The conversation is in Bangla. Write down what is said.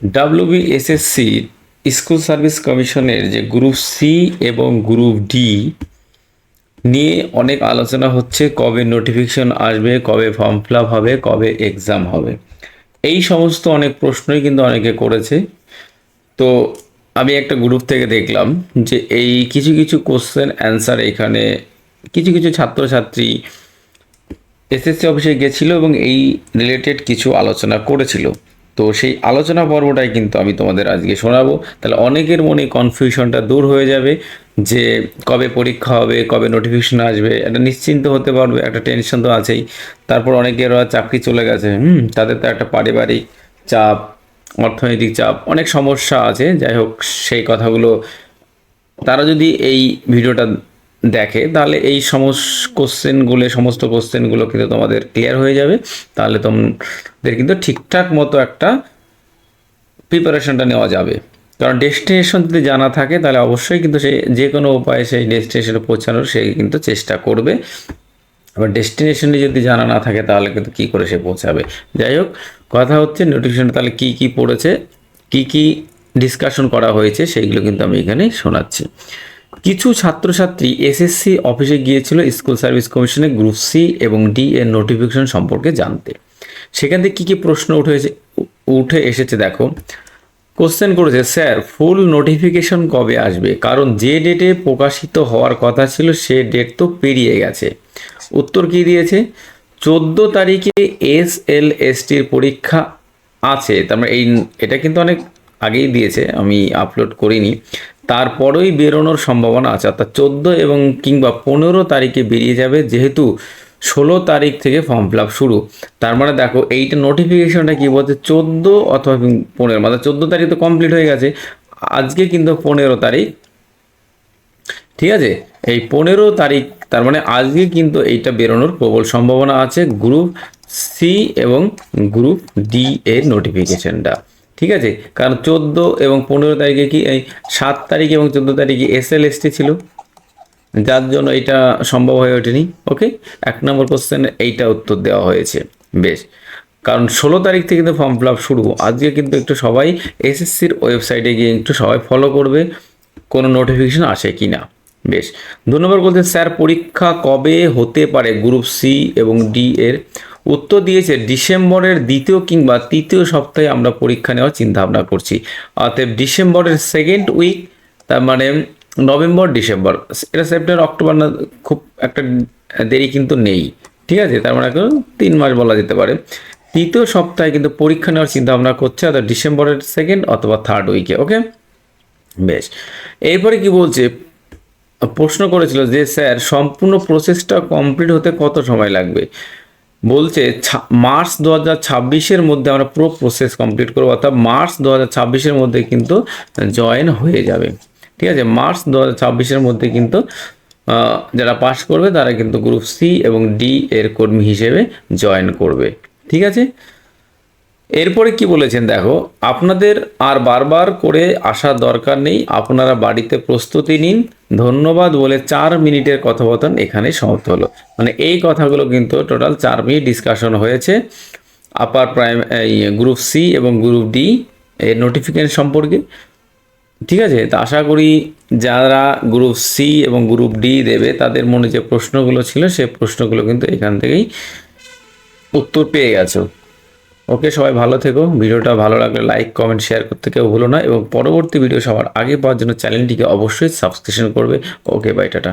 WBSSC স্কুল সার্ভিস কমিশনের যে গ্রুপ সি এবং গ্রুপ ডি নিয়ে অনেক আলোচনা হচ্ছে, কবে নোটিফিকেশন আসবে, কবে ফর্ম ফিল আপ হবে, কবে এক্সাম হবে, এই সমস্ত অনেক প্রশ্নই কিন্তু অনেকে করেছে। তো আমি একটা গ্রুপ থেকে দেখলাম যে এই কিছু কিছু কোশ্চেন অ্যান্সার এখানে কিছু কিছু ছাত্রছাত্রী এসএসসি অফিসে গেছিল এবং এই রিলেটেড কিছু আলোচনা করেছিল। তো সেই আলোচনা পর্বটাই কিন্তু আমি তোমাদের আজকে শোনাবো। তাহলে অনেকের মনে কনফিউশনটা দূর হয়ে যাবে যে কবে পরীক্ষা হবে, কবে নোটিফিকেশন আসবে, এটা নিশ্চিন্ত হতে পারবে। একটা টেনশন তো আছেই। তারপর অনেকের চাকরি চলে গেছে, তাদের তো একটা পারিবারিক চাপ, অর্থনৈতিক চাপ, অনেক সমস্যা আছে। যাই হোক, সেই কথাগুলো তারা যদি এই ভিডিওটা দেখে তাহলে এই সমস্ত কোশ্চেনগুলো কিন্তু তোমাদের ক্লিয়ার হয়ে যাবে। তাহলে তোমাদের কিন্তু ঠিকঠাক মতো একটা প্রিপারেশনটা নেওয়া যাবে। কারণ ডেস্টিনেশন যদি জানা থাকে তাহলে অবশ্যই কিন্তু সে যে কোনো উপায়ে সেই ডেস্টিনেশনে পৌঁছানোর সে কিন্তু চেষ্টা করবে। আবার ডেস্টিনেশনে যদি জানা না থাকে তাহলে কিন্তু কী করে সে পৌঁছাবে। যাই হোক, কথা হচ্ছে নোটিফিকেশনটা তাহলে কী কী পড়েছে, কী কী ডিসকাশন করা হয়েছে, সেইগুলো কিন্তু আমি এখানে শোনাচ্ছি। কিছু ছাত্রছাত্রী এসএসসি অফিসে গিয়েছিল স্কুল সার্ভিস কমিশনের গ্রুপ সি এবং ডি এর নোটিফিকেশন সম্পর্কে জানতে। সেখান থেকে কী কী প্রশ্ন উঠে এসেছে দেখো। কোশ্চেন করেছে, স্যার ফুল নোটিফিকেশন কবে আসবে? কারণ যে ডেটে প্রকাশিত হওয়ার কথা ছিল সে ডেট তো পেরিয়ে গেছে। উত্তর কী দিয়েছে, 14 তারিখে SLSTর পরীক্ষা আছে। তার মানে এটা কিন্তু অনেক আগেই দিয়েছে, আমি আপলোড করিনি। তারপরেই বেরোনোর সম্ভাবনা আছে, অর্থাৎ 14 এবং কিংবা 15 তারিখে বেরিয়ে যাবে, যেহেতু 16 তারিখ থেকে ফর্ম ফিল আপ শুরু। তার মানে দেখো এইটা নোটিফিকেশনটা কি বলছে, 14 অথবা 15, মানে 14 তারিখ তো কমপ্লিট হয়ে গেছে, আজকে কিন্তু 15 তারিখ। ঠিক আছে, এই 15 তারিখ, তার মানে আজকে কিন্তু এইটা বেরোনোর প্রবল সম্ভাবনা আছে, গ্রুপ সি এবং গ্রুপ ডি এর নোটিফিকেশনটা। ঠিক আছে, কারণ 14 এবং 15 তারিখে কি এই 7 তারিখ এবং 14 তারিখে SLST ছিল, যার জন্য এটা সম্ভব হয়ে ওঠেনি। ওকে, 1 নম্বর কোশ্চেন এইটা উত্তর দেওয়া হয়েছে। বেশ, কারণ 16 তারিখ থেকে কিন্তু ফর্ম ফিল আপ শুরু। আজকে কিন্তু একটু সবাই এসএসসির ওয়েবসাইটে গিয়ে একটু সবাই ফলো করবে কোনো নোটিফিকেশন আসে কি না। বেশ, 2 নম্বর বলতে, স্যার পরীক্ষা কবে হতে পারে গ্রুপ সি এবং ডি এর? উত্তর দিয়েছে, ডিসেম্বরের 2য় কিংবা 3য় সপ্তাহে আমরা পরীক্ষা নেওয়ার চিন্তা ভাবনা করছি। অতএব ডিসেম্বরের 2nd উইক, তার মানে নভেম্বর ডিসেম্বর, এটা সেপ্টেম্বর অক্টোবর না, খুব একটা দেরি কিন্তু নেই। ঠিক আছে, তার মানে 3 মাস বলা যেতে পারে। 3য় সপ্তাহে কিন্তু পরীক্ষা নেওয়ার চিন্তা ভাবনা করছে, অর্থাৎ ডিসেম্বরের 2nd অথবা 3rd উইকে। ওকে, বেশ, এরপরে কি বলছে, প্রশ্ন করেছিল যে স্যার সম্পূর্ণ প্রসেসটা কমপ্লিট হতে কত সময় লাগবে? বলছে মার্চ 2026-এর মধ্যে আমরা পুরো প্রসেস কমপ্লিট করবো, অর্থাৎ মার্চ 2026-এর মধ্যে কিন্তু জয়েন হয়ে যাবে। ঠিক আছে, মার্চ 2026-এর মধ্যে কিন্তু যারা পাস করবে তারা কিন্তু গ্রুপ সি এবং ডি এর কর্মী হিসেবে জয়েন করবে। ঠিক আছে, এরপরে কি বলেছেন দেখো, আপনাদের আর বারবার করে আসার দরকার নেই, আপনারা বাড়িতে প্রস্তুতি নিন। ধন্যবাদ বলে 4 মিনিটের কথোপকথন এখানে সমাপ্ত হলো। মানে এই কথাগুলো কিন্তু টোটাল 4 মিনিট ডিসকাশন হয়েছে আপার এই গ্রুপ সি এবং গ্রুপ ডি এর নোটিফিকেশন সম্পর্কে। ঠিক আছে, তো আশা করি যারা গ্রুপ সি এবং গ্রুপ ডি দেবে তাদের মনে যে প্রশ্নগুলো ছিল সেই প্রশ্নগুলো কিন্তু এখান থেকেই উত্তর পেয়ে গেছো। ওকে, সবাই ভালো থেকো। ভিডিওটা ভালো লাগলে লাইক, কমেন্ট, শেয়ার করতে কেউ ভুলো না, এবং পরবর্তী ভিডিও সবার আগে পাওয়ার জন্য চ্যানেলটিকে অবশ্যই সাবস্ক্রিপশন করবে। ওকে, বাই, টাটা।